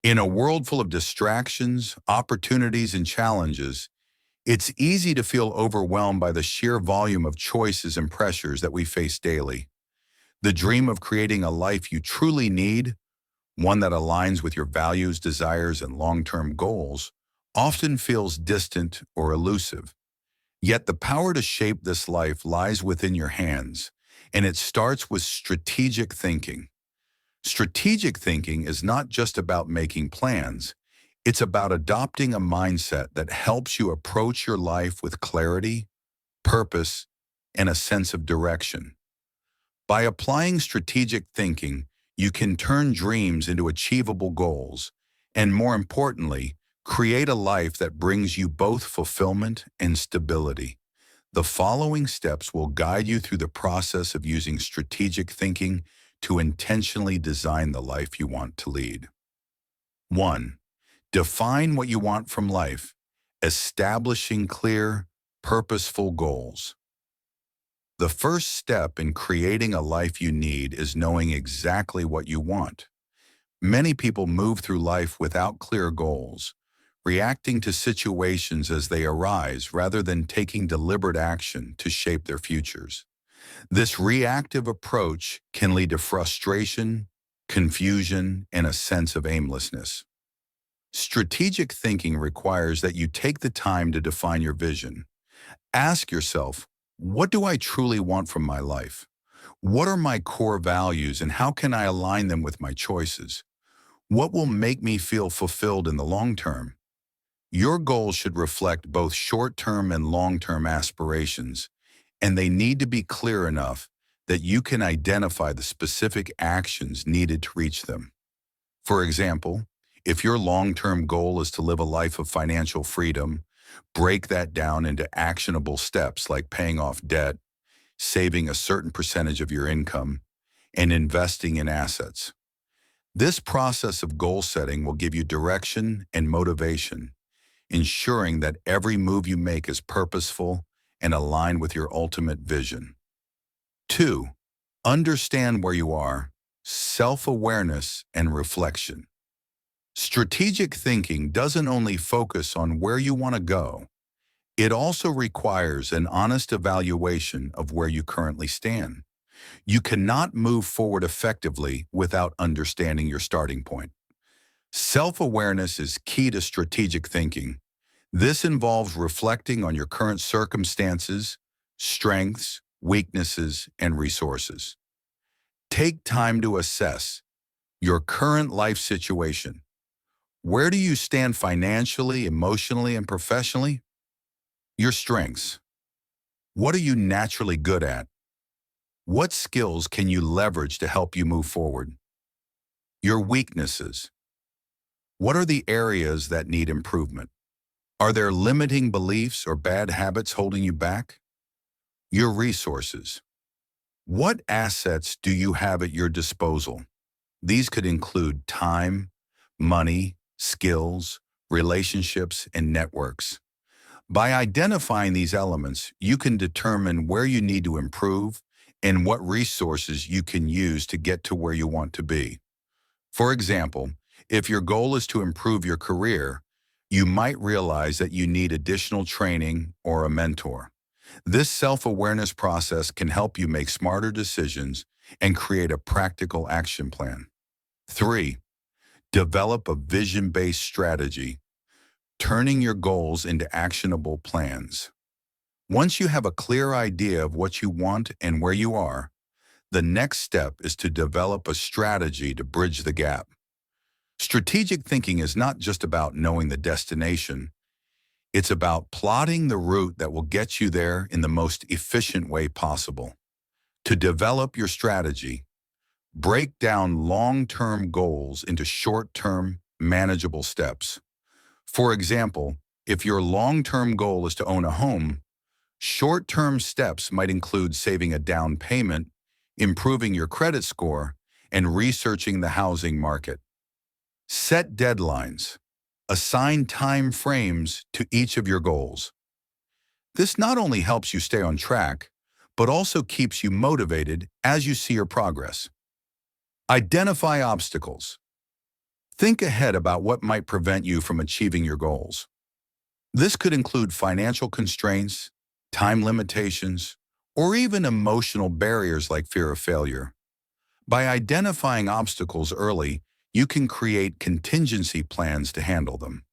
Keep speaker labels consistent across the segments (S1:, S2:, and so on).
S1: In a world full of distractions, opportunities, and challenges, it's easy to feel overwhelmed by the sheer volume of choices and pressures that we face daily. The dream of creating a life you truly need, one that aligns with your values, desires, and long-term goals, often feels distant or elusive. Yet the power to shape this life lies within your hands, and it starts with strategic thinking. Strategic thinking is not just about making plans. It's about adopting a mindset that helps you approach your life with clarity, purpose, and a sense of direction. By applying strategic thinking, you can turn dreams into achievable goals, and more importantly, create a life that brings you both fulfillment and stability. The following steps will guide you through the process of using strategic thinking to intentionally design the life you want to lead. 1. Define what you want from life, establishing clear, purposeful goals. The first step in creating a life you need is knowing exactly what you want. Many people move through life without clear goals, reacting to situations as they arise rather than taking deliberate action to shape their futures. This reactive approach can lead to frustration, confusion, and a sense of aimlessness. Strategic thinking requires that you take the time to define your vision. Ask yourself, what do I truly want from my life? What are my core values and how can I align them with my choices? What will make me feel fulfilled in the long term? Your goals should reflect both short-term and long-term aspirations, and they need to be clear enough that you can identify the specific actions needed to reach them. For example, if your long-term goal is to live a life of financial freedom, break that down into actionable steps like paying off debt, saving a certain percentage of your income, and investing in assets. This process of goal setting will give you direction and motivation, ensuring that every move you make is purposeful and aligned with your ultimate vision. 2. Understand where you are, self-awareness and reflection. Strategic thinking doesn't only focus on where you want to go, it also requires an honest evaluation of where you currently stand. You cannot move forward effectively without understanding your starting point. Self-awareness is key to strategic thinking. This involves reflecting on your current circumstances, strengths, weaknesses, and resources. Take time to assess your current life situation. Where do you stand financially, emotionally, and professionally? Your strengths. What are you naturally good at? What skills can you leverage to help you move forward? Your weaknesses. What are the areas that need improvement? Are there limiting beliefs or bad habits holding you back? Your resources. What assets do you have at your disposal? These could include time, money, skills, relationships, and networks. By identifying these elements, you can determine where you need to improve and what resources you can use to get to where you want to be. For example, if your goal is to improve your career, you might realize that you need additional training or a mentor. This self-awareness process can help you make smarter decisions and create a practical action plan. 3. Develop a vision-based strategy, turning your goals into actionable plans. Once you have a clear idea of what you want and where you are, the next step is to develop a strategy to bridge the gap. Strategic thinking is not just about knowing the destination. It's about plotting the route that will get you there in the most efficient way possible. To develop your strategy, break down long-term goals into short-term, manageable steps. For example, if your long-term goal is to own a home, short-term steps might include saving a down payment, improving your credit score, and researching the housing market. Set deadlines. Assign time frames to each of your goals. This not only helps you stay on track, but also keeps you motivated as you see your progress. Identify obstacles. Think ahead about what might prevent you from achieving your goals. This could include financial constraints, time limitations, or even emotional barriers like fear of failure. By identifying obstacles early, you can create contingency plans to handle them.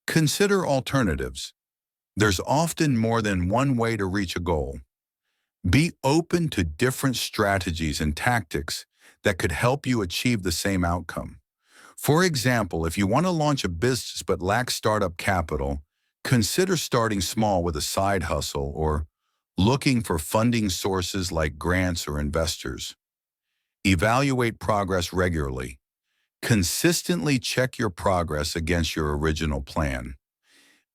S1: Consider alternatives. There's often more than one way to reach a goal. Be open to different strategies and tactics that could help you achieve the same outcome. For example, if you want to launch a business but lack startup capital, consider starting small with a side hustle or looking for funding sources like grants or investors. Evaluate progress regularly. Consistently check your progress against your original plan.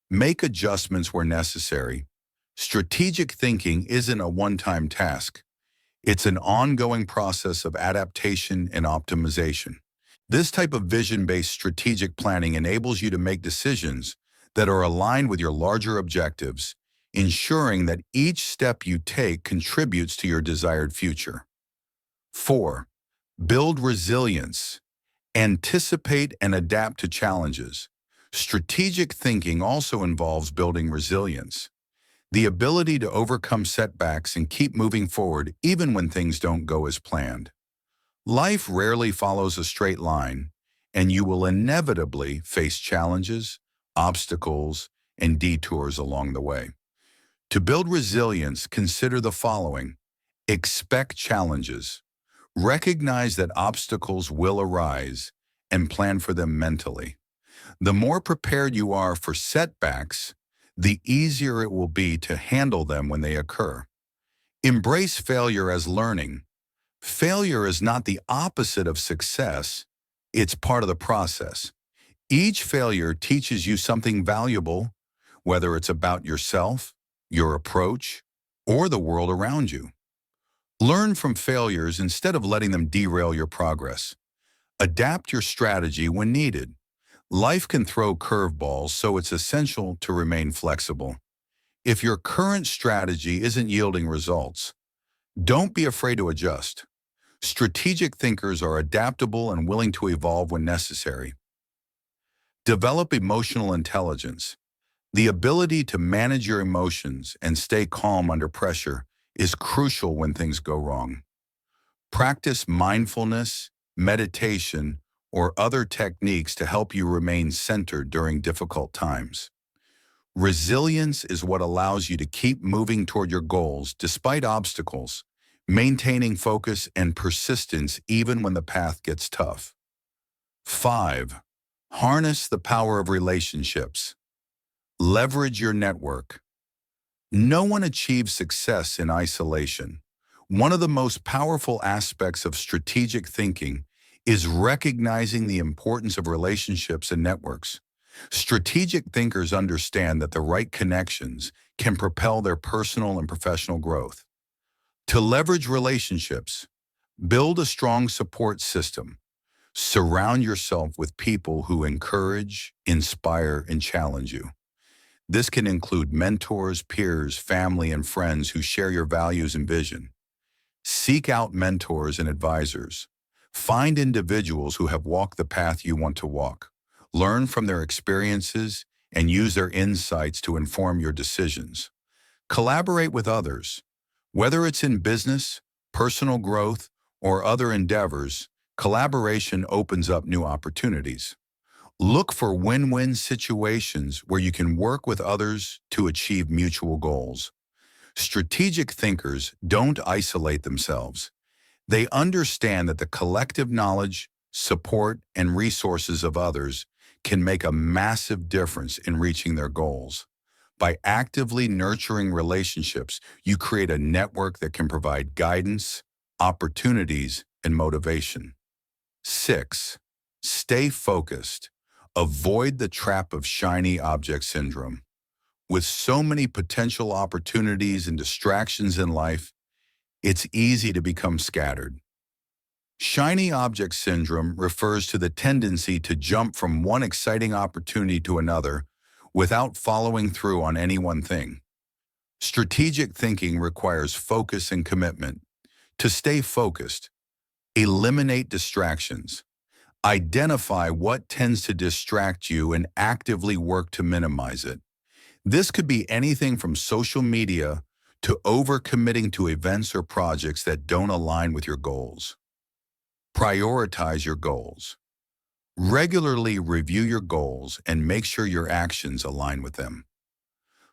S1: Make adjustments where necessary. Strategic thinking isn't a one-time task. It's an ongoing process of adaptation and optimization. This type of vision-based strategic planning enables you to make decisions that are aligned with your larger objectives, ensuring that each step you take contributes to your desired future. 4. Build resilience. Anticipate and adapt to challenges. Strategic thinking also involves building resilience, the ability to overcome setbacks and keep moving forward even when things don't go as planned. Life rarely follows a straight line, and you will inevitably face challenges, obstacles, and detours along the way. To build resilience, consider the following. Expect challenges. Recognize that obstacles will arise and plan for them mentally. The more prepared you are for setbacks, the easier it will be to handle them when they occur. Embrace failure as learning. Failure is not the opposite of success, it's part of the process. Each failure teaches you something valuable, whether it's about yourself, your approach, or the world around you. Learn from failures instead of letting them derail your progress. Adapt your strategy when needed. Life can throw curveballs, so it's essential to remain flexible. If your current strategy isn't yielding results, don't be afraid to adjust. Strategic thinkers are adaptable and willing to evolve when necessary. Develop emotional intelligence. The ability to manage your emotions and stay calm under pressure is crucial when things go wrong. Practice mindfulness, meditation, or other techniques to help you remain centered during difficult times. Resilience is what allows you to keep moving toward your goals despite obstacles, maintaining focus and persistence even when the path gets tough. 5. Harness the power of relationships. Leverage your network. No one achieves success in isolation. One of the most powerful aspects of strategic thinking is recognizing the importance of relationships and networks. Strategic thinkers understand that the right connections can propel their personal and professional growth. To leverage relationships, build a strong support system. Surround yourself with people who encourage, inspire, and challenge you. This can include mentors, peers, family, and friends who share your values and vision. Seek out mentors and advisors. Find individuals who have walked the path you want to walk. Learn from their experiences and use their insights to inform your decisions. Collaborate with others. Whether it's in business, personal growth, or other endeavors, collaboration opens up new opportunities. Look for win-win situations where you can work with others to achieve mutual goals. Strategic thinkers don't isolate themselves. They understand that the collective knowledge, support, and resources of others can make a massive difference in reaching their goals. By actively nurturing relationships, you create a network that can provide guidance, opportunities, and motivation. 6. Stay focused. Avoid the trap of shiny object syndrome. With so many potential opportunities and distractions in life, it's easy to become scattered. Shiny object syndrome refers to the tendency to jump from one exciting opportunity to another without following through on any one thing. Strategic thinking requires focus and commitment. To stay focused, eliminate distractions. Identify what tends to distract you and actively work to minimize it. This could be anything from social media to overcommitting to events or projects that don't align with your goals. Prioritize your goals. Regularly review your goals and make sure your actions align with them.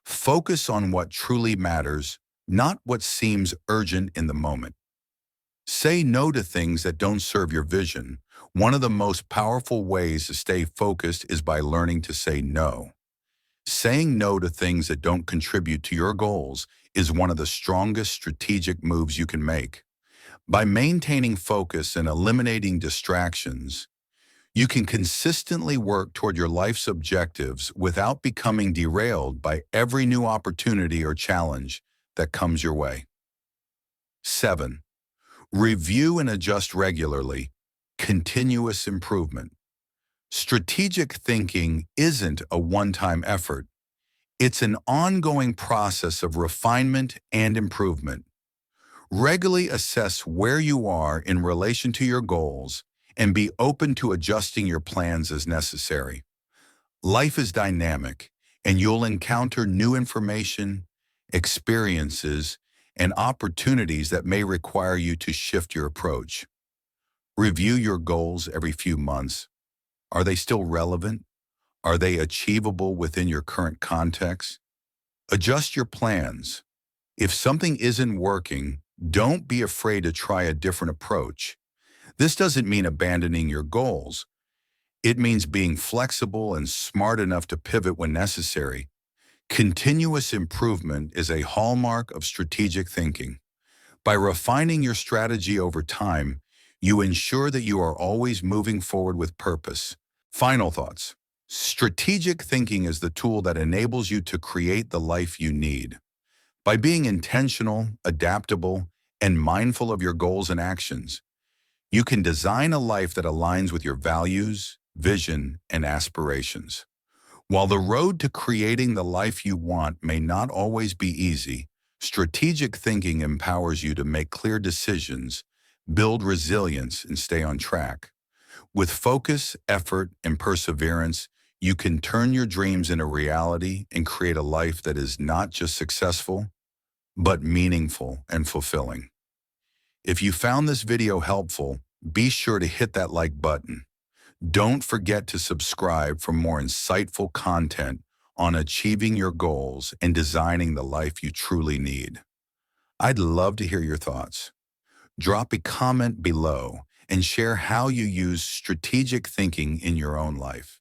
S1: Focus on what truly matters, not what seems urgent in the moment. Say no to things that don't serve your vision. One of the most powerful ways to stay focused is by learning to say no. Saying no to things that don't contribute to your goals is one of the strongest strategic moves you can make. By maintaining focus and eliminating distractions, you can consistently work toward your life's objectives without becoming derailed by every new opportunity or challenge that comes your way. 7. Review and adjust regularly. Continuous improvement. Strategic thinking isn't a one-time effort. It's an ongoing process of refinement and improvement. Regularly assess where you are in relation to your goals and be open to adjusting your plans as necessary. Life is dynamic, and you'll encounter new information, experiences, and opportunities that may require you to shift your approach. Review your goals every few months. Are they still relevant? Are they achievable within your current context? Adjust your plans. If something isn't working, don't be afraid to try a different approach. This doesn't mean abandoning your goals. It means being flexible and smart enough to pivot when necessary. Continuous improvement is a hallmark of strategic thinking. By refining your strategy over time, you ensure that you are always moving forward with purpose. Final thoughts. Strategic thinking is the tool that enables you to create the life you need. By being intentional, adaptable, and mindful of your goals and actions, you can design a life that aligns with your values, vision, and aspirations. While the road to creating the life you want may not always be easy, strategic thinking empowers you to make clear decisions, build resilience, and stay on track. With focus, effort, and perseverance, you can turn your dreams into reality and create a life that is not just successful, but meaningful and fulfilling. If you found this video helpful, be sure to hit that like button. Don't forget to subscribe for more insightful content on achieving your goals and designing the life you truly need. I'd love to hear your thoughts. Drop a comment below and share how you use strategic thinking in your own life.